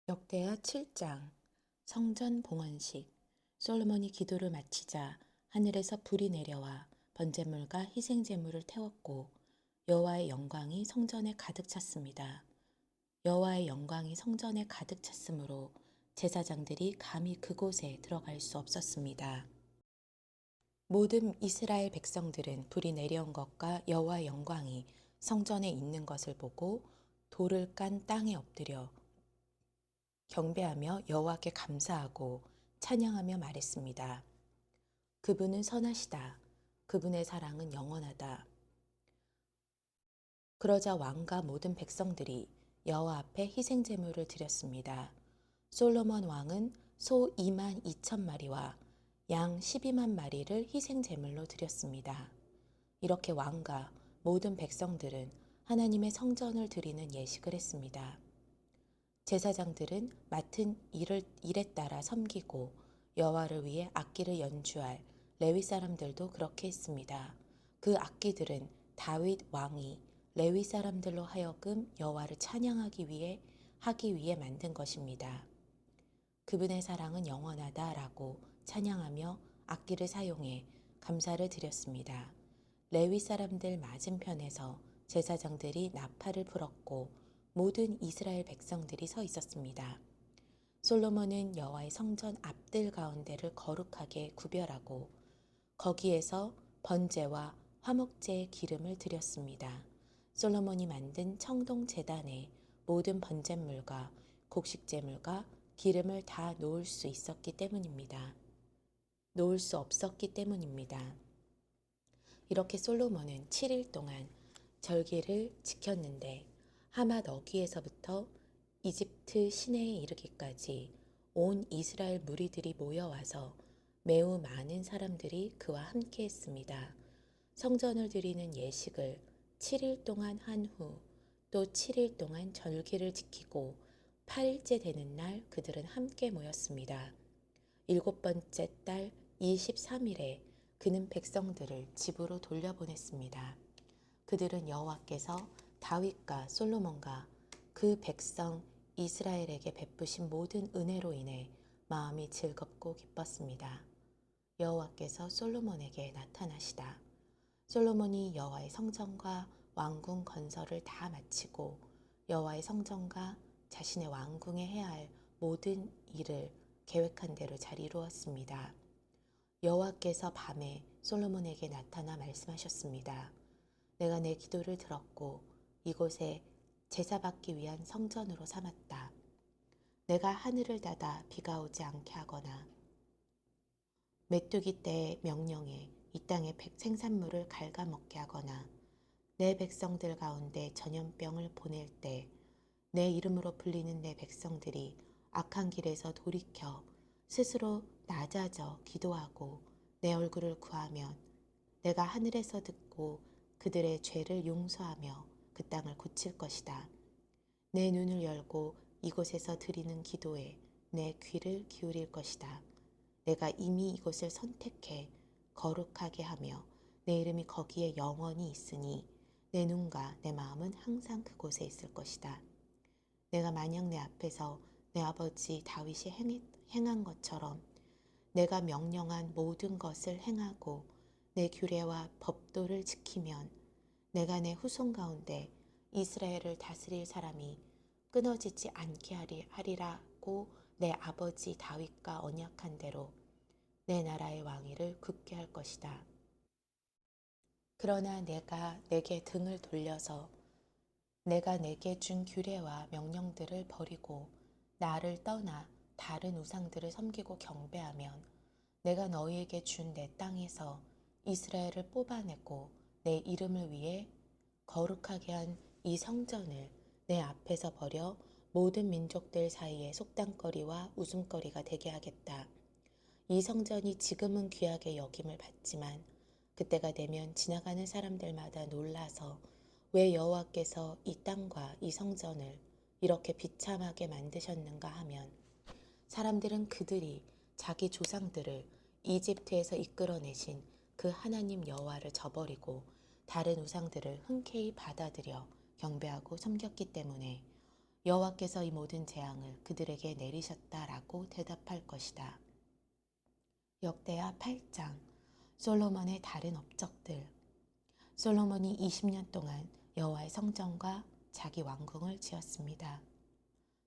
역대하 7장 성전 봉헌식. 솔로몬이 기도를 마치자 하늘에서 불이 내려와 번제물과 희생 제물을 태웠고 여호와의 영광이 성전에 가득 찼습니다. 여호와의 영광이 성전에 가득 찼으므로 제사장들이 감히 그곳에 들어갈 수 없었습니다. 모든 이스라엘 백성들은 불이 내려온 것과 여호와의 영광이 성전에 있는 것을 보고 돌을 깐 땅에 엎드려 경배하며 여호와께 감사하고 찬양하며 말했습니다. 그분은 선하시다. 그분의 사랑은 영원하다. 그러자 왕과 모든 백성들이 여호와 앞에 희생 제물을 드렸습니다. 솔로몬 왕은 소 2만 2천 마리와 양 12만 마리를 희생 제물로 드렸습니다. 이렇게 왕과 모든 백성들은 하나님의 성전을 드리는 예식을 했습니다. 제사장들은 맡은 일에 따라 섬기고 여호와를 위해 악기를 연주할 레위 사람들도 그렇게 했습니다. 그 악기들은 다윗 왕이 레위 사람들로 하여금 여호와를 찬양하기 위해 만든 것입니다. 그분의 사랑은 영원하다라고 찬양하며 악기를 사용해 감사를 드렸습니다. 레위 사람들 맞은편에서 제사장들이 나팔을 불었고 모든 이스라엘 백성들이 서 있었습니다. 솔로몬은 여호와의 성전 앞뜰 가운데를 거룩하게 구별하고 거기에서 번제와 화목제의 기름을 드렸습니다. 솔로몬이 만든 청동 제단에 모든 번제물과 곡식제물과 기름을 다 놓을 수 있었기 때문입니다. 놓을 수 없었기 때문입니다. 이렇게 솔로몬은 7일 동안 절기를 지켰는데 하맛 어귀에서부터 이집트 시내에 이르기까지 온 이스라엘 무리들이 모여와서 매우 많은 사람들이 그와 함께 했습니다. 성전을 드리는 예식을 7일 동안 한 후 또 7일 동안 절기를 지키고 8일째 되는 날 그들은 함께 모였습니다. 일곱 번째 달 23일에 그는 백성들을 집으로 돌려보냈습니다. 그들은 여호와께서 다윗과 솔로몬과 그 백성 이스라엘에게 베푸신 모든 은혜로 인해 마음이 즐겁고 기뻤습니다. 여호와께서 솔로몬에게 나타나시다. 솔로몬이 여호와의 성전과 왕궁 건설을 다 마치고 여호와의 성전과 자신의 왕궁에 해야 할 모든 일을 계획한 대로 잘 이루었습니다. 여호와께서 밤에 솔로몬에게 나타나 말씀하셨습니다. 내가 내 기도를 들었고 이곳에 제사받기 위한 성전으로 삼았다. 내가 하늘을 닫아 비가 오지 않게 하거나 메뚜기 때의 명령에 이 땅의 생산물을 갉아먹게 하거나 내 백성들 가운데 전염병을 보낼 때 내 이름으로 불리는 내 백성들이 악한 길에서 돌이켜 스스로 낮아져 기도하고 내 얼굴을 구하면 내가 하늘에서 듣고 그들의 죄를 용서하며 그 땅을 고칠 것이다. 내 눈을 열고 이곳에서 드리는 기도에 내 귀를 기울일 것이다. 내가 이미 이곳을 선택해 거룩하게 하며 내 이름이 거기에 영원히 있으니 내 눈과 내 마음은 항상 그곳에 있을 것이다. 내가 만약 내 앞에서 내 아버지 다윗이 행한 것처럼 내가 명령한 모든 것을 행하고 내 규례와 법도를 지키면 내가 내 후손 가운데 이스라엘을 다스릴 사람이 끊어지지 않게 하리라고 내 아버지 다윗과 언약한 대로 내 나라의 왕위를 굳게 할 것이다. 그러나 내가 내게 등을 돌려서 내가 내게 준 규례와 명령들을 버리고 나를 떠나 다른 우상들을 섬기고 경배하면 내가 너희에게 준 내 땅에서 이스라엘을 뽑아내고 내 이름을 위해 거룩하게 한 이 성전을 내 앞에서 버려 모든 민족들 사이에 속담거리와 웃음거리가 되게 하겠다. 이 성전이 지금은 귀하게 여김을 받지만 그때가 되면 지나가는 사람들마다 놀라서 왜 여호와께서 이 땅과 이 성전을 이렇게 비참하게 만드셨는가 하면 사람들은 그들이 자기 조상들을 이집트에서 이끌어내신 그 하나님 여호와를 저버리고 다른 우상들을 흔쾌히 받아들여 경배하고 섬겼기 때문에 여호와께서 이 모든 재앙을 그들에게 내리셨다라고 대답할 것이다. 역대하 8장 솔로몬의 다른 업적들. 솔로몬이 20년 동안 여호와의 성전과 자기 왕궁을 지었습니다.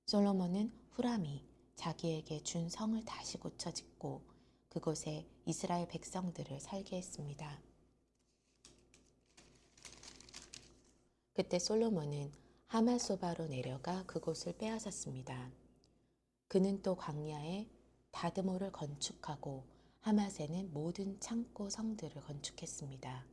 솔로몬은 후람이 자기에게 준 성을 다시 고쳐 짓고 그곳에 이스라엘 백성들을 살게 했습니다. 그때 솔로몬은 하마소바로 내려가 그곳을 빼앗았습니다. 그는 또 광야에 다드모를 건축하고 하맛에는 모든 창고 성들을 건축했습니다.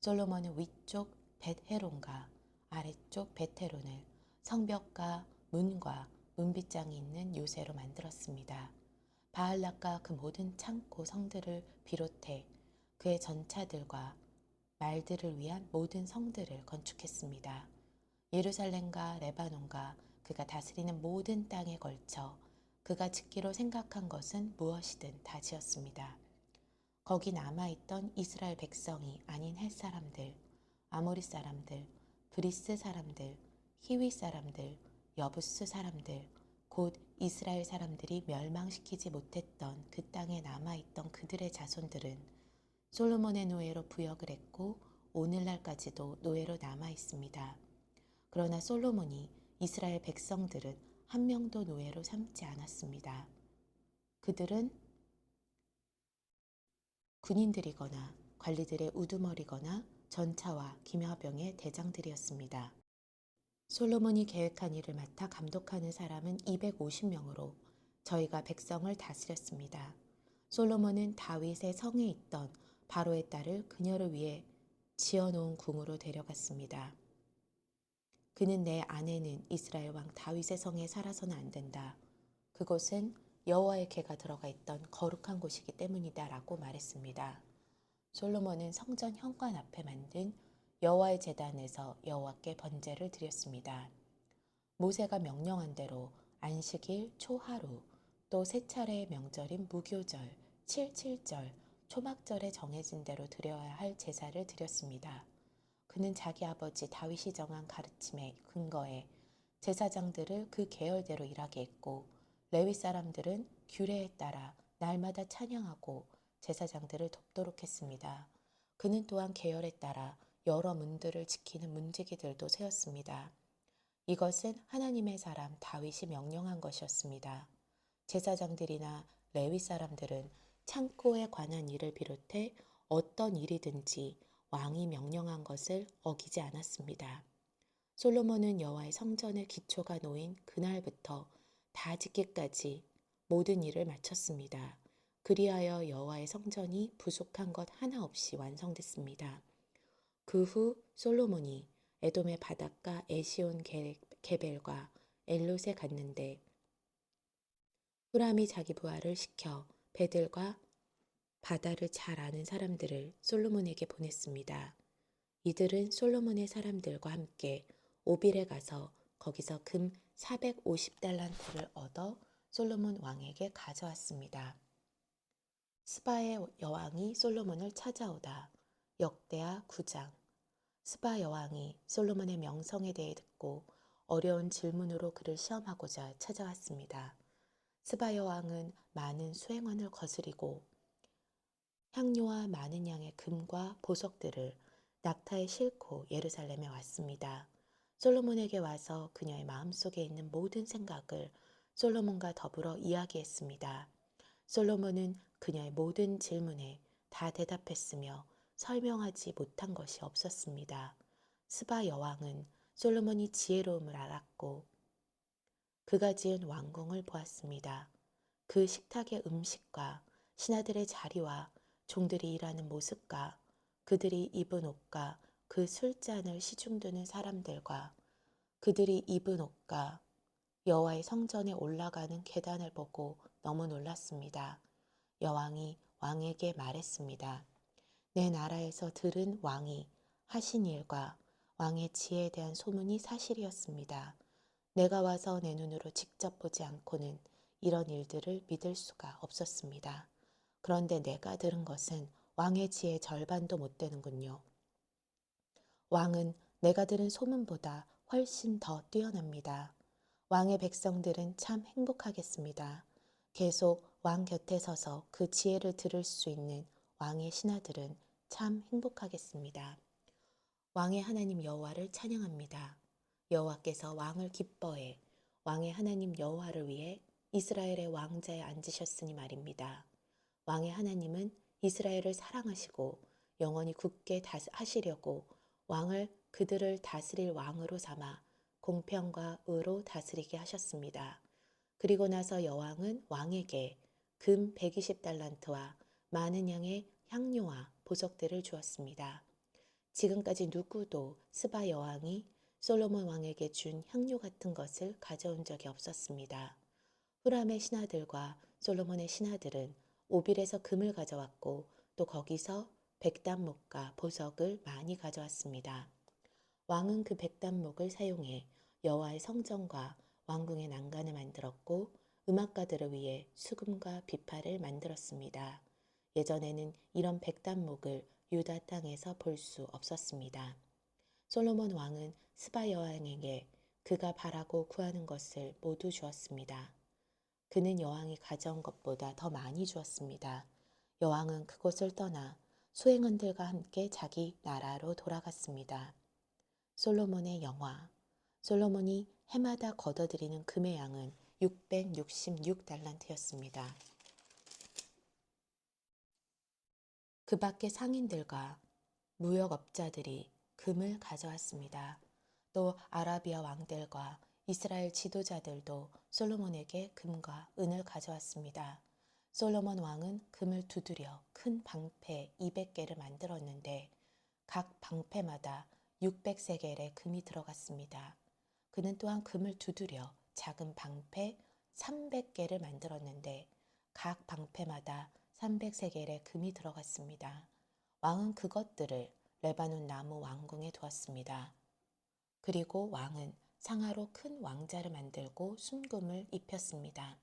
솔로몬은 위쪽 벳헤론과 아래쪽 베테론을 성벽과 문과 문빗장이 있는 요새로 만들었습니다. 바알락과 그 모든 창고 성들을 비롯해 그의 전차들과 말들을 위한 모든 성들을 건축했습니다. 예루살렘과 레바논과 그가 다스리는 모든 땅에 걸쳐 그가 짓기로 생각한 것은 무엇이든 다 지었습니다. 거기 남아있던 이스라엘 백성이 아닌 헷 사람들, 아모리 사람들, 브리스 사람들, 히위 사람들, 여부스 사람들, 곧 이스라엘 사람들이 멸망시키지 못했던 그 땅에 남아있던 그들의 자손들은 솔로몬의 노예로 부역을 했고 오늘날까지도 노예로 남아있습니다. 그러나 솔로몬이 이스라엘 백성들은 한 명도 노예로 삼지 않았습니다. 그들은 군인들이거나 관리들의 우두머리거나 전차와 기마병의 대장들이었습니다. 솔로몬이 계획한 일을 맡아 감독하는 사람은 250명으로 저희가 백성을 다스렸습니다. 솔로몬은 다윗의 성에 있던 바로의 딸을 그녀를 위해 지어놓은 궁으로 데려갔습니다. 그는 내 아내는 이스라엘 왕 다윗의 성에 살아서는 안 된다. 그곳은 여호와의 궤가 들어가 있던 거룩한 곳이기 때문이다 라고 말했습니다. 솔로몬은 성전 현관 앞에 만든 여호와의 제단에서 여호와께 번제를 드렸습니다. 모세가 명령한 대로 안식일, 초하루, 또 세 차례의 명절인 무교절, 칠칠절, 초막절에 정해진 대로 드려야 할 제사를 드렸습니다. 그는 자기 아버지 다윗이 정한 가르침에 근거해 제사장들을 그 계열대로 일하게 했고 레위 사람들은 규례에 따라 날마다 찬양하고 제사장들을 돕도록 했습니다. 그는 또한 계열에 따라 여러 문들을 지키는 문지기들도 세웠습니다. 이것은 하나님의 사람 다윗이 명령한 것이었습니다. 제사장들이나 레위 사람들은 창고에 관한 일을 비롯해 어떤 일이든지 왕이 명령한 것을 어기지 않았습니다. 솔로몬은 여호와의 성전의 기초가 놓인 그날부터 다 짓기까지 모든 일을 마쳤습니다. 그리하여 여호와의 성전이 부족한 것 하나 없이 완성됐습니다. 그 후 솔로몬이 에돔의 바닷가 에시온 게벨과 엘롯에 갔는데 후람이 자기 부하를 시켜 배들과 바다를 잘 아는 사람들을 솔로몬에게 보냈습니다. 이들은 솔로몬의 사람들과 함께 오빌에 가서 거기서 금 450달란트를 얻어 솔로몬 왕에게 가져왔습니다. 스바의 여왕이 솔로몬을 찾아오다. 역대하 9장. 스바 여왕이 솔로몬의 명성에 대해 듣고 어려운 질문으로 그를 시험하고자 찾아왔습니다. 스바 여왕은 많은 수행원을 거스리고 향료와 많은 양의 금과 보석들을 낙타에 싣고 예루살렘에 왔습니다. 솔로몬에게 와서 그녀의 마음속에 있는 모든 생각을 솔로몬과 더불어 이야기했습니다. 솔로몬은 그녀의 모든 질문에 다 대답했으며 설명하지 못한 것이 없었습니다. 스바 여왕은 솔로몬이 지혜로움을 알았고 그가 지은 왕궁을 보았습니다. 그 식탁의 음식과 신하들의 자리와 종들이 일하는 모습과 그들이 입은 옷과 그 술잔을 시중드는 사람들과 그들이 입은 옷과 여호와의 성전에 올라가는 계단을 보고 너무 놀랐습니다. 여왕이 왕에게 말했습니다. 내 나라에서 들은 왕이 하신 일과 왕의 지혜에 대한 소문이 사실이었습니다. 내가 와서 내 눈으로 직접 보지 않고는 이런 일들을 믿을 수가 없었습니다. 그런데 내가 들은 것은 왕의 지혜의 절반도 못 되는군요. 왕은 내가 들은 소문보다 훨씬 더 뛰어납니다. 왕의 백성들은 참 행복하겠습니다. 계속 왕 곁에 서서 그 지혜를 들을 수 있는 왕의 신하들은 참 행복하겠습니다. 왕의 하나님 여호와를 찬양합니다. 여호와께서 왕을 기뻐해 왕의 하나님 여호와를 위해 이스라엘의 왕자에 앉으셨으니 말입니다. 왕의 하나님은 이스라엘을 사랑하시고 영원히 굳게 하시려고 왕을 그들을 다스릴 왕으로 삼아 공평과 의로 다스리게 하셨습니다. 그리고 나서 여왕은 왕에게 금 120달란트와 많은 양의 향료와 보석들을 주었습니다. 지금까지 누구도 스바 여왕이 솔로몬 왕에게 준 향료 같은 것을 가져온 적이 없었습니다. 후람의 신하들과 솔로몬의 신하들은 오빌에서 금을 가져왔고 또 거기서 백단목과 보석을 많이 가져왔습니다. 왕은 그 백단목을 사용해 여호와의 성전과 왕궁의 난간을 만들었고 음악가들을 위해 수금과 비파를 만들었습니다. 예전에는 이런 백단목을 유다 땅에서 볼 수 없었습니다. 솔로몬 왕은 스바 여왕에게 그가 바라고 구하는 것을 모두 주었습니다. 그는 여왕이 가져온 것보다 더 많이 주었습니다. 여왕은 그곳을 떠나 수행원들과 함께 자기 나라로 돌아갔습니다. 솔로몬의 영화. 솔로몬이 해마다 걷어들이는 금의 양은 666달란트였습니다. 그 밖에 상인들과 무역업자들이 금을 가져왔습니다. 또 아라비아 왕들과 이스라엘 지도자들도 솔로몬에게 금과 은을 가져왔습니다. 솔로몬 왕은 금을 두드려 큰 방패 200개를 만들었는데 각 방패마다 600세겔의 금이 들어갔습니다. 그는 또한 금을 두드려 작은 방패 300개를 만들었는데 각 방패마다 300세겔의 금이 들어갔습니다. 왕은 그것들을 레바논 나무 왕궁에 두었습니다. 그리고 왕은 상하로 큰 왕자를 만들고 순금을 입혔습니다.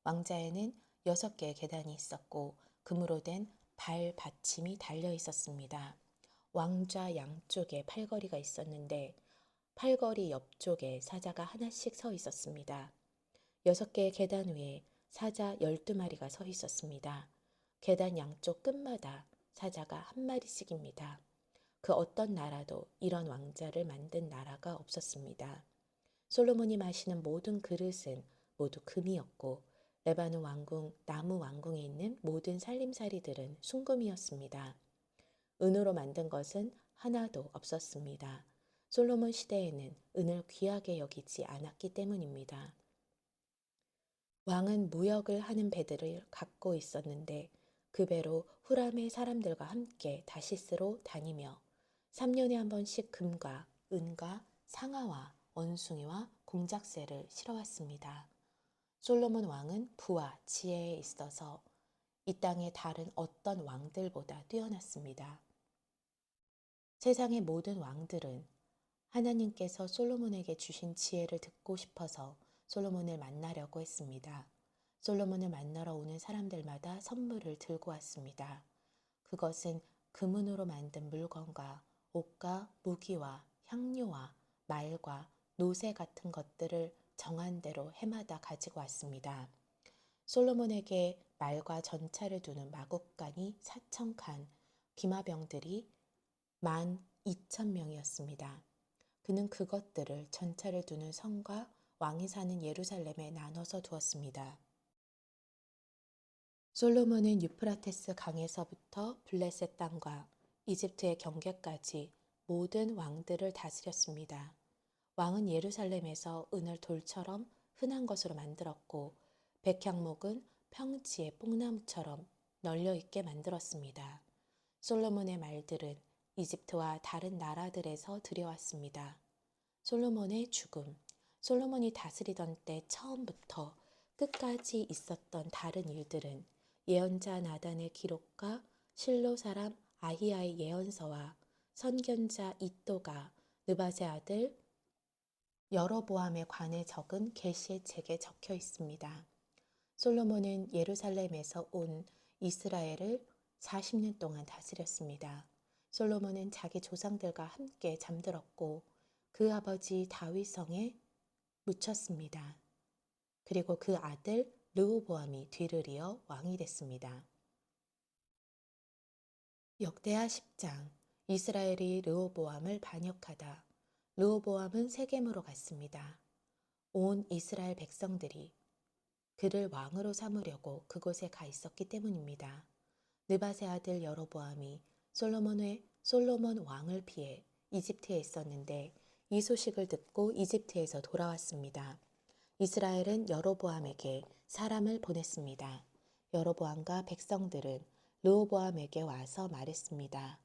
왕자에는 6개의 계단이 있었고 금으로 된 발 받침이 달려 있었습니다. 왕좌 양쪽에 팔걸이가 있었는데 팔걸이 옆쪽에 사자가 하나씩 서 있었습니다. 6개의 계단 위에 사자 12마리가 서 있었습니다. 계단 양쪽 끝마다 사자가 한 마리씩입니다. 그 어떤 나라도 이런 왕자를 만든 나라가 없었습니다. 솔로몬이 마시는 모든 그릇은 모두 금이었고 레바논 왕궁, 나무 왕궁에 있는 모든 살림살이들은 순금이었습니다. 은으로 만든 것은 하나도 없었습니다. 솔로몬 시대에는 은을 귀하게 여기지 않았기 때문입니다. 왕은 무역을 하는 배들을 갖고 있었는데 그 배로 후람의 사람들과 함께 다시스로 다니며 3년에 한 번씩 금과 은과 상아와 원숭이와 공작새를 실어왔습니다. 솔로몬 왕은 부와 지혜에 있어서 이 땅의 다른 어떤 왕들보다 뛰어났습니다. 세상의 모든 왕들은 하나님께서 솔로몬에게 주신 지혜를 듣고 싶어서 솔로몬을 만나려고 했습니다. 솔로몬을 만나러 오는 사람들마다 선물을 들고 왔습니다. 그것은 금은으로 만든 물건과 옷과 무기와 향료와 말과 노새 같은 것들을 정한 대로 해마다 가지고 왔습니다. 솔로몬에게 말과 전차를 두는 마국간이 4,000칸, 기마병들이 12,000명이었습니다. 그는 그것들을 전차를 두는 성과 왕이 사는 예루살렘에 나눠서 두었습니다. 솔로몬은 유프라테스 강에서부터 블레셋 땅과 이집트의 경계까지 모든 왕들을 다스렸습니다. 왕은 예루살렘에서 은을 돌처럼 흔한 것으로 만들었고 백향목은 평지의 뽕나무처럼 널려 있게 만들었습니다. 솔로몬의 말들은 이집트와 다른 나라들에서 들여왔습니다. 솔로몬의 죽음. 솔로몬이 다스리던 때 처음부터 끝까지 있었던 다른 일들은 예언자 나단의 기록과 실로 사람 아히야의 예언서와 선견자 이또가 느바세 아들 여로보암에 관해 적은 계시의 책에 적혀 있습니다. 솔로몬은 예루살렘에서 온 이스라엘을 40년 동안 다스렸습니다. 솔로몬은 자기 조상들과 함께 잠들었고 그 아버지 다윗 성에 묻혔습니다. 그리고 그 아들 르호보암이 뒤를 이어 왕이 됐습니다. 역대하 10장. 이스라엘이 르호보암을 반역하다. 르호보암은 세겜으로 갔습니다. 온 이스라엘 백성들이 그를 왕으로 삼으려고 그곳에 가 있었기 때문입니다. 느밧의 아들 여로보암이 솔로몬 왕을 피해 이집트에 있었는데 이 소식을 듣고 이집트에서 돌아왔습니다. 이스라엘은 여로보암에게 사람을 보냈습니다. 여로보암과 백성들은 르호보암에게 와서 말했습니다.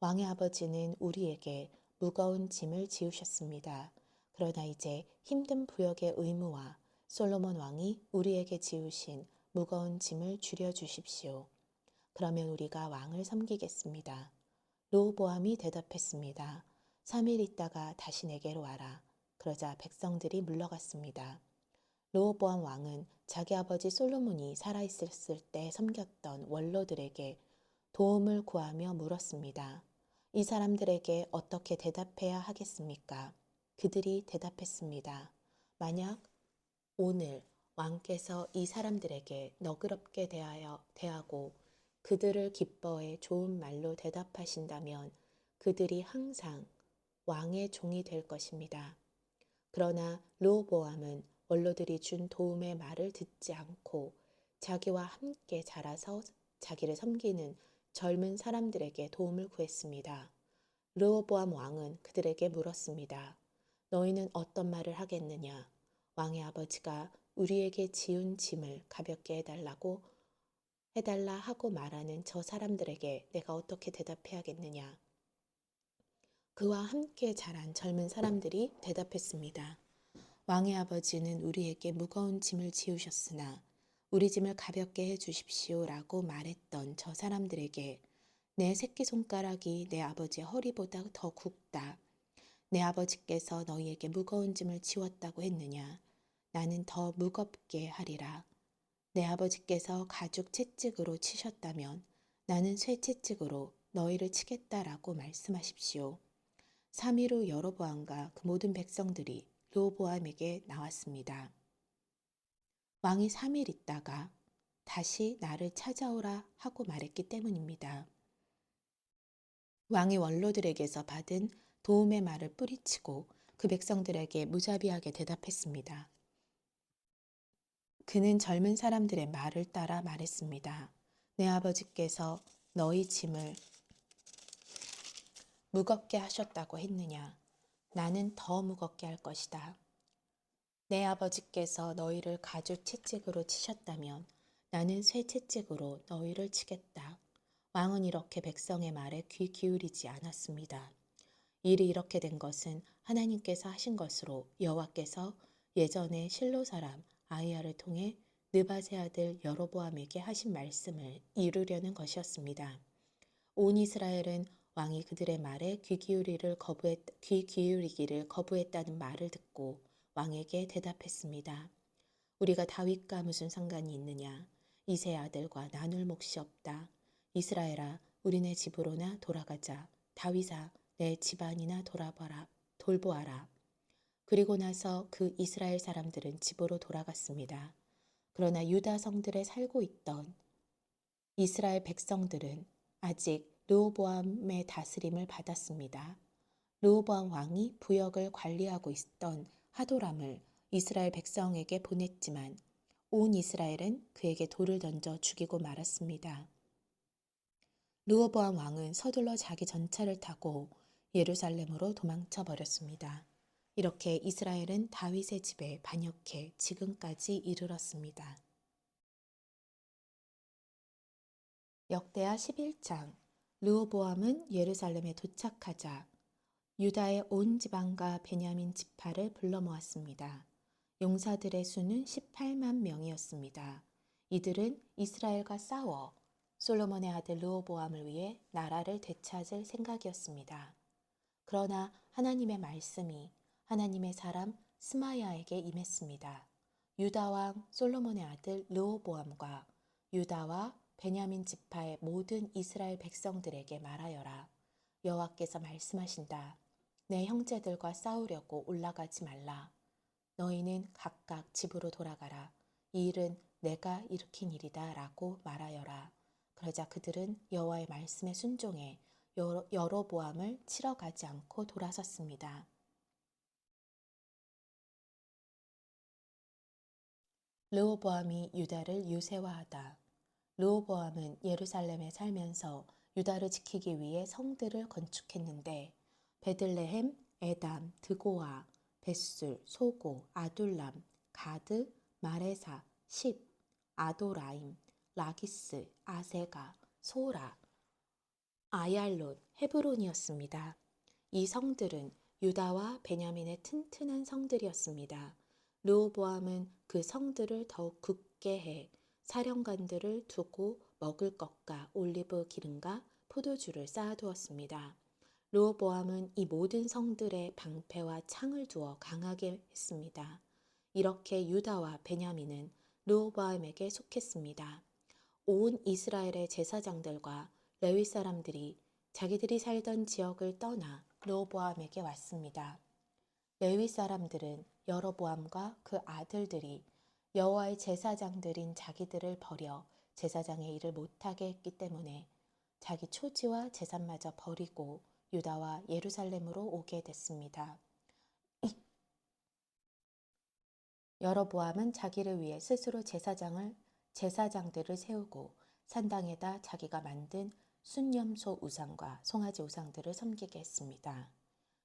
왕의 아버지는 우리에게 무거운 짐을 지우셨습니다. 그러나 이제 힘든 부역의 의무와 솔로몬 왕이 우리에게 지우신 무거운 짐을 줄여주십시오. 그러면 우리가 왕을 섬기겠습니다. 르호보암이 대답했습니다. 3일 있다가 다시 내게로 와라. 그러자 백성들이 물러갔습니다. 르호보암 왕은 자기 아버지 솔로몬이 살아있었을 때 섬겼던 원로들에게 도움을 구하며 물었습니다. 이 사람들에게 어떻게 대답해야 하겠습니까? 그들이 대답했습니다. 만약 오늘 왕께서 이 사람들에게 너그럽게 대하고 그들을 기뻐해 좋은 말로 대답하신다면 그들이 항상 왕의 종이 될 것입니다. 그러나 르호보암은 원로들이 준 도움의 말을 듣지 않고 자기와 함께 자라서 자기를 섬기는 젊은 사람들에게 도움을 구했습니다. 르호보암 왕은 그들에게 물었습니다. 너희는 어떤 말을 하겠느냐? 왕의 아버지가 우리에게 지운 짐을 가볍게 해달라 하고 말하는 저 사람들에게 내가 어떻게 대답해야겠느냐? 그와 함께 자란 젊은 사람들이 대답했습니다. 왕의 아버지는 우리에게 무거운 짐을 지우셨으나 우리 짐을 가볍게 해 주십시오라고 말했던 저 사람들에게 내 새끼손가락이 내 아버지의 허리보다 더 굵다. 내 아버지께서 너희에게 무거운 짐을 지웠다고 했느냐? 나는 더 무겁게 하리라. 내 아버지께서 가죽 채찍으로 치셨다면 나는 쇠 채찍으로 너희를 치겠다라고 말씀하십시오. 3일 후 여로보암과 그 모든 백성들이 르호보암에게 나왔습니다. 왕이 3일 있다가 다시 나를 찾아오라 하고 말했기 때문입니다. 왕이 원로들에게서 받은 도움의 말을 뿌리치고 그 백성들에게 무자비하게 대답했습니다. 그는 젊은 사람들의 말을 따라 말했습니다. 내 아버지께서 너희 짐을 무겁게 하셨다고 했느냐? 나는 더 무겁게 할 것이다. 내 아버지께서 너희를 가죽 채찍으로 치셨다면 나는 쇠 채찍으로 너희를 치겠다. 왕은 이렇게 백성의 말에 귀 기울이지 않았습니다. 일이 이렇게 된 것은 하나님께서 하신 것으로 여호와께서 예전에 실로 사람 아히야를 통해 느밧의 아들 여로보암에게 하신 말씀을 이루려는 것이었습니다. 온 이스라엘은 왕이 그들의 말에 귀 기울이기를 거부했다는 말을 듣고 왕에게 대답했습니다. 우리가 다윗과 무슨 상관이 있느냐? 이새의 아들과 나눌 몫이 없다. 이스라엘아, 우리네 집으로나 돌아가자. 다윗아, 내 집안이나 돌보아라. 그리고 나서 그 이스라엘 사람들은 집으로 돌아갔습니다. 그러나 유다 성들에 살고 있던 이스라엘 백성들은 아직 르호보암의 다스림을 받았습니다. 르호보암 왕이 부역을 관리하고 있던 하도람을 이스라엘 백성에게 보냈지만 온 이스라엘은 그에게 돌을 던져 죽이고 말았습니다. 르호보암 왕은 서둘러 자기 전차를 타고 예루살렘으로 도망쳐 버렸습니다. 이렇게 이스라엘은 다윗의 집에 반역해 지금까지 이르렀습니다. 역대하 11장. 르호보암은 예루살렘에 도착하자 유다의 온 지방과 베냐민 지파를 불러 모았습니다. 용사들의 수는 18만 명이었습니다. 이들은 이스라엘과 싸워 솔로몬의 아들 르호보암을 위해 나라를 되찾을 생각이었습니다. 그러나 하나님의 말씀이 하나님의 사람 스마야에게 임했습니다. 유다 왕 솔로몬의 아들 르호보암과 유다와 베냐민 지파의 모든 이스라엘 백성들에게 말하여라. 여호와께서 말씀하신다. 내 형제들과 싸우려고 올라가지 말라. 너희는 각각 집으로 돌아가라. 이 일은 내가 일으킨 일이다 라고 말하여라. 그러자 그들은 여호와의 말씀에 순종해 여로보암을 치러 가지 않고 돌아섰습니다. 르호보암이 유다를 유세화하다. 르호보암은 예루살렘에 살면서 유다를 지키기 위해 성들을 건축했는데 베들레헴, 에담, 드고아, 벳술, 소고, 아둘람, 가드, 마레사, 십, 아도라임, 라기스, 아세가, 소라, 아얄론, 헤브론이었습니다. 이 성들은 유다와 베냐민의 튼튼한 성들이었습니다. 르호보암은 그 성들을 더욱 굳게 해 사령관들을 두고 먹을 것과 올리브 기름과 포도주를 쌓아두었습니다. 르호보암은 이 모든 성들의 방패와 창을 두어 강하게 했습니다. 이렇게 유다와 베냐민은 르호보암에게 속했습니다. 온 이스라엘의 제사장들과 레위 사람들이 자기들이 살던 지역을 떠나 르호보암에게 왔습니다. 레위 사람들은 여로보암과 그 아들들이 여호와의 제사장들인 자기들을 버려 제사장의 일을 못하게 했기 때문에 자기 초지와 재산마저 버리고 유다와 예루살렘으로 오게 됐습니다. 여로보암은 자기를 위해 스스로 제사장들을 세우고 산당에다 자기가 만든 순념소 우상과 송아지 우상들을 섬기게 했습니다.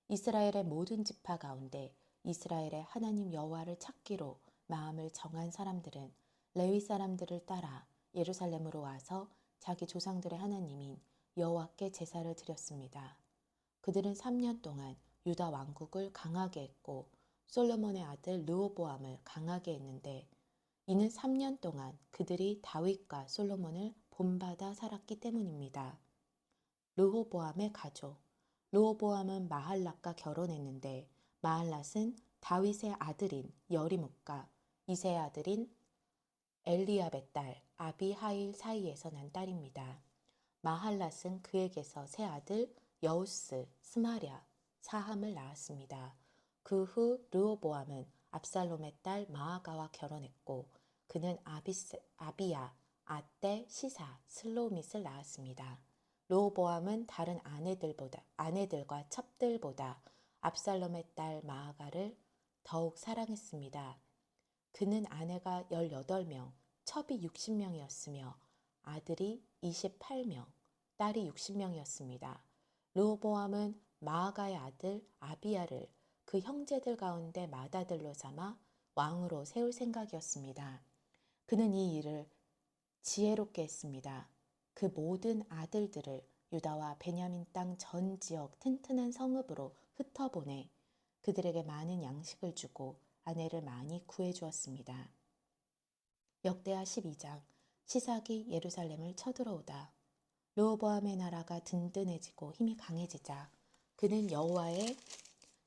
이스라엘의 모든 지파 가운데 이스라엘의 하나님 여호와를 찾기로 마음을 정한 사람들은 레위 사람들을 따라 예루살렘으로 와서 자기 조상들의 하나님인 여호와께 제사를 드렸습니다. 그들은 3년 동안 유다 왕국을 강하게 했고 솔로몬의 아들 르호보암을 강하게 했는데 이는 3년 동안 그들이 다윗과 솔로몬을 본받아 살았기 때문입니다. 르호보암의 가족. 르호보암은 마할랏과 결혼했는데 마할랏은 다윗의 아들인 여리목과 이새의 아들인 엘리압의 딸 아비하일 사이에서 난 딸입니다. 마할랏은 그에게서 새 아들 여우스, 스마랴, 사함을 낳았습니다. 그 후 르호보암은 압살롬의 딸 마아가와 결혼했고 그는 아비야, 아떼, 시사, 슬로밋을 낳았습니다. 르호보암은 다른 아내들과 첩들보다 압살롬의 딸 마아가를 더욱 사랑했습니다. 그는 아내가 18명, 첩이 60명이었으며 아들이 28명, 딸이 60명이었습니다. 르호보암은 마아가의 아들 아비야를 그 형제들 가운데 맏아들로 삼아 왕으로 세울 생각이었습니다. 그는 이 일을 지혜롭게 했습니다. 그 모든 아들들을 유다와 베냐민 땅 전 지역 튼튼한 성읍으로 흩어보내 그들에게 많은 양식을 주고 아내를 많이 구해주었습니다. 역대하 12장 시삭이 예루살렘을 쳐들어오다. 르호보암의 나라가 든든해지고 힘이 강해지자 그는 여호와의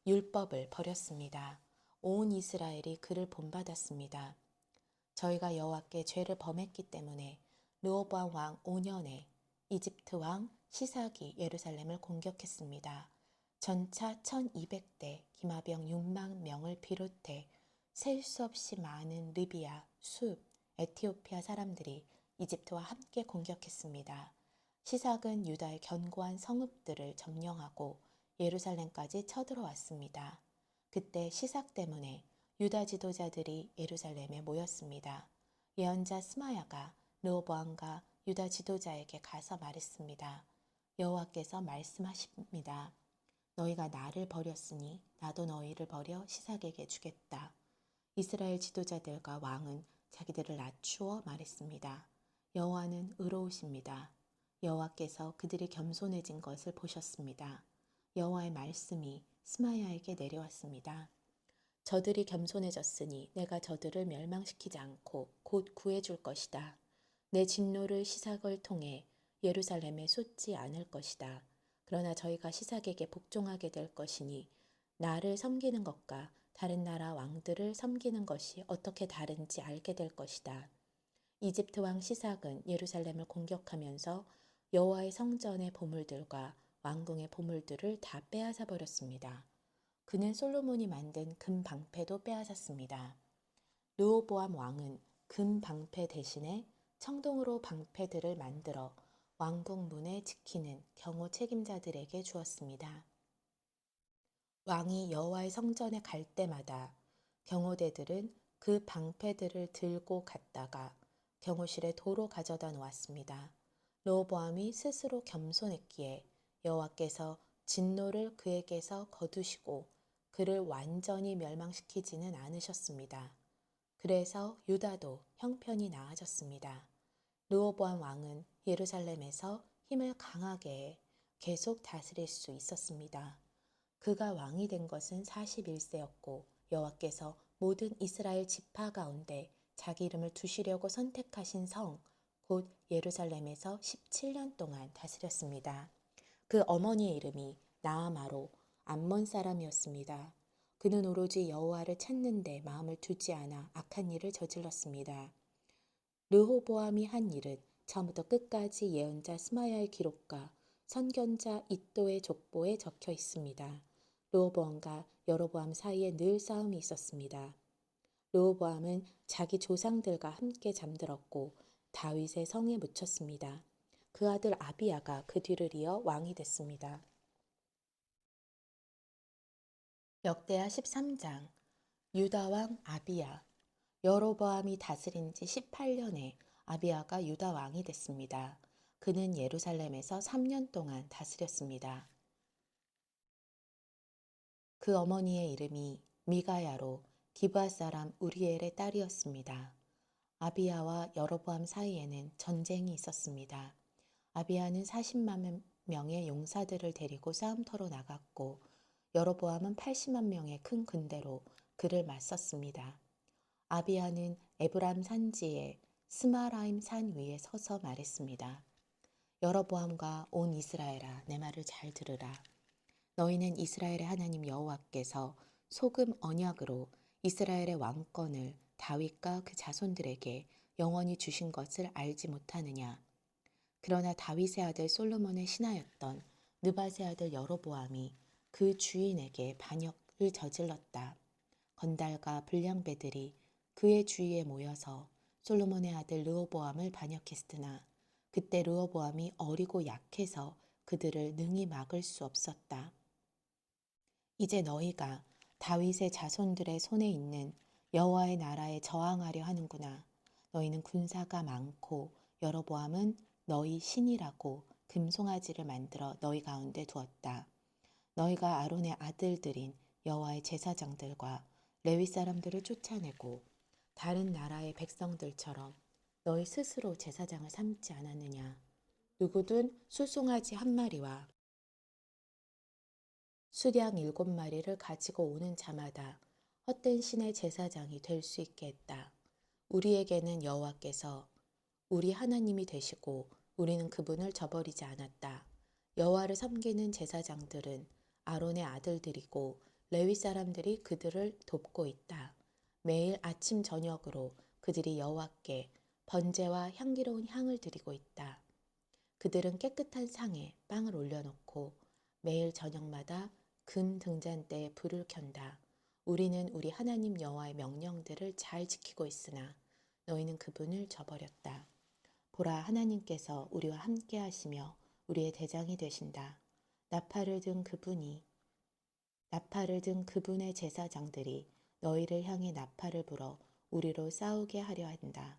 율법을 버렸습니다. 온 이스라엘이 그를 본받았습니다. 저희가 여호와께 죄를 범했기 때문에 르호보암 왕 5년에 이집트 왕 시삭이 예루살렘을 공격했습니다. 전차 1200대, 기마병 6만 명을 비롯해 셀 수 없이 많은 리비아, 숲, 에티오피아 사람들이 이집트와 함께 공격했습니다. 시삭은 유다의 견고한 성읍들을 점령하고 예루살렘까지 쳐들어왔습니다. 그때 시삭 때문에 유다 지도자들이 예루살렘에 모였습니다. 예언자 스마야가 르호보암과 유다 지도자에게 가서 말했습니다. 여호와께서 말씀하십니다. 너희가 나를 버렸으니 나도 너희를 버려 시삭에게 주겠다. 이스라엘 지도자들과 왕은 자기들을 낮추어 말했습니다. 여호와는 의로우십니다. 여호와께서 그들이 겸손해진 것을 보셨습니다. 여호와의 말씀이 스마야에게 내려왔습니다. 저들이 겸손해졌으니 내가 저들을 멸망시키지 않고 곧 구해줄 것이다. 내 진노를 시삭을 통해 예루살렘에 쏟지 않을 것이다. 그러나 저희가 시삭에게 복종하게 될 것이니 나를 섬기는 것과 다른 나라 왕들을 섬기는 것이 어떻게 다른지 알게 될 것이다. 이집트 왕 시삭은 예루살렘을 공격하면서 여호와의 성전의 보물들과 왕궁의 보물들을 다 빼앗아 버렸습니다. 그는 솔로몬이 만든 금 방패도 빼앗았습니다. 르호보암 왕은 금 방패 대신에 청동으로 방패들을 만들어 왕궁 문에 지키는 경호 책임자들에게 주었습니다. 왕이 여호와의 성전에 갈 때마다 경호대들은 그 방패들을 들고 갔다가 경호실에 도로 가져다 놓았습니다. 르호보암이 스스로 겸손했기에 여호와께서 진노를 그에게서 거두시고 그를 완전히 멸망시키지는 않으셨습니다. 그래서 유다도 형편이 나아졌습니다. 르호보암 왕은 예루살렘에서 힘을 강하게 계속 다스릴 수 있었습니다. 그가 왕이 된 것은 41세였고 여호와께서 모든 이스라엘 지파 가운데 자기 이름을 두시려고 선택하신 성, 곧 예루살렘에서 17년 동안 다스렸습니다. 그 어머니의 이름이 나아마로 암몬 사람이었습니다. 그는 오로지 여호와를 찾는 데 마음을 두지 않아 악한 일을 저질렀습니다. 르호보암이 한 일은 처음부터 끝까지 예언자 스마야의 기록과 선견자 id도의 족보에 적혀 있습니다. 르호보암과 여로보암 사이에 늘 싸움이 있었습니다. 르호보암은 자기 조상들과 함께 잠들었고 다윗의 성에 묻혔습니다. 그 아들 아비야가 그 뒤를 이어 왕이 됐습니다. 역대하 13장 유다 왕 아비야. 여로보암이 다스린 지 18년에 아비야가 유다 왕이 됐습니다. 그는 예루살렘에서 3년 동안 다스렸습니다. 그 어머니의 이름이 미가야로 기브아 사람 우리엘의 딸이었습니다. 아비야와 여로보암 사이에는 전쟁이 있었습니다. 아비야는 40만 명의 용사들을 데리고 싸움터로 나갔고 여로보암은 80만 명의 큰 군대로 그를 맞섰습니다. 아비야는 에브람 산지의 스마라임 산 위에 서서 말했습니다. 여로보암과 온 이스라엘아, 내 말을 잘 들으라. 너희는 이스라엘의 하나님 여호와께서 소금 언약으로 이스라엘의 왕권을 다윗과 그 자손들에게 영원히 주신 것을 알지 못하느냐. 그러나 다윗의 아들 솔로몬의 신하였던 느밧의 아들 여로보암이 그 주인에게 반역을 저질렀다. 건달과 불량배들이 그의 주위에 모여서 솔로몬의 아들 르호보암을 반역했으나 그때 르호보암이 어리고 약해서 그들을 능히 막을 수 없었다. 이제 너희가 다윗의 자손들의 손에 있는 여호와의 나라에 저항하려 하는구나. 너희는 군사가 많고 여로보암은 너희 신이라고 금송아지를 만들어 너희 가운데 두었다. 너희가 아론의 아들들인 여호와의 제사장들과 레위 사람들을 쫓아내고 다른 나라의 백성들처럼 너희 스스로 제사장을 삼지 않았느냐. 누구든 수송아지 한 마리와 수량 7마리를 가지고 오는 자마다 헛된 신의 제사장이 될 수 있게 했다. 우리에게는 여호와께서 우리 하나님이 되시고 우리는 그분을 저버리지 않았다. 여호와를 섬기는 제사장들은 아론의 아들들이고 레위 사람들이 그들을 돕고 있다. 매일 아침 저녁으로 그들이 여호와께 번제와 향기로운 향을 드리고 있다. 그들은 깨끗한 상에 빵을 올려놓고 매일 저녁마다 금 등잔대에 불을 켠다. 우리는 우리 하나님 여호와의 명령들을 잘 지키고 있으나 너희는 그분을 저버렸다. 보라, 하나님께서 우리와 함께 하시며 우리의 대장이 되신다. 나팔을 든 그분의 제사장들이 너희를 향해 나팔을 불어 우리로 싸우게 하려 한다.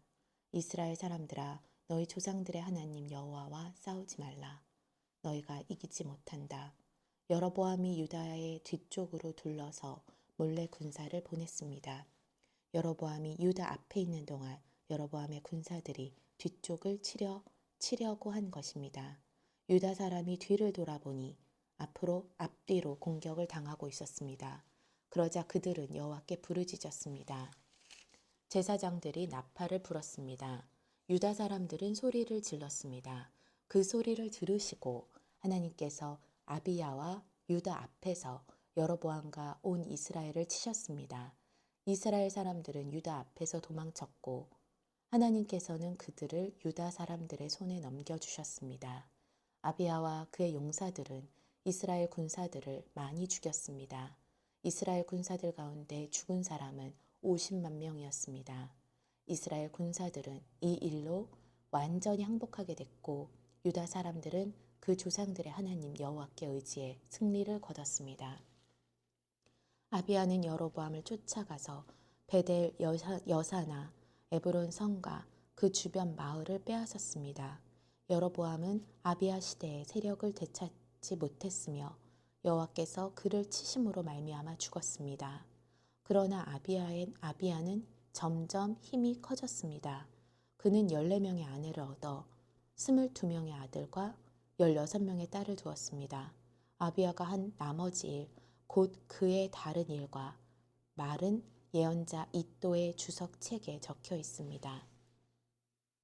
이스라엘 사람들아, 너희 조상들의 하나님 여호와와 싸우지 말라. 너희가 이기지 못한다. 여로보암이 유다의 뒤쪽으로 둘러서 몰래 군사를 보냈습니다. 여로보암이 유다 앞에 있는 동안 여로보암의 군사들이 뒤쪽을 치려고 한 것입니다. 유다 사람이 뒤를 돌아보니 앞뒤로 공격을 당하고 있었습니다. 그러자 그들은 여호와께 부르짖었습니다. 제사장들이 나팔을 불었습니다. 유다 사람들은 소리를 질렀습니다. 그 소리를 들으시고 하나님께서 아비야와 유다 앞에서 여로보암과 온 이스라엘을 치셨습니다. 이스라엘 사람들은 유다 앞에서 도망쳤고 하나님께서는 그들을 유다 사람들의 손에 넘겨주셨습니다. 아비야와 그의 용사들은 이스라엘 군사들을 많이 죽였습니다. 이스라엘 군사들 가운데 죽은 사람은 50만 명이었습니다. 이스라엘 군사들은 이 일로 완전히 항복하게 됐고 유다 사람들은 그 조상들의 하나님 여호와께 의지해 승리를 거뒀습니다. 아비야는 여로보암을 쫓아가서 베델 여사나 에브론 성과 그 주변 마을을 빼앗았습니다. 여로보암은 아비야 시대의 세력을 되찾지 못했으며 여호와께서 그를 치심으로 말미암아 죽었습니다. 그러나 아비야는 점점 힘이 커졌습니다. 그는 14명의 아내를 얻어 22명의 아들과 16명의 딸을 두었습니다. 아비야가 한 나머지 일, 곧 그의 다른 일과 말은 예언자 이도의 주석 책에 적혀 있습니다.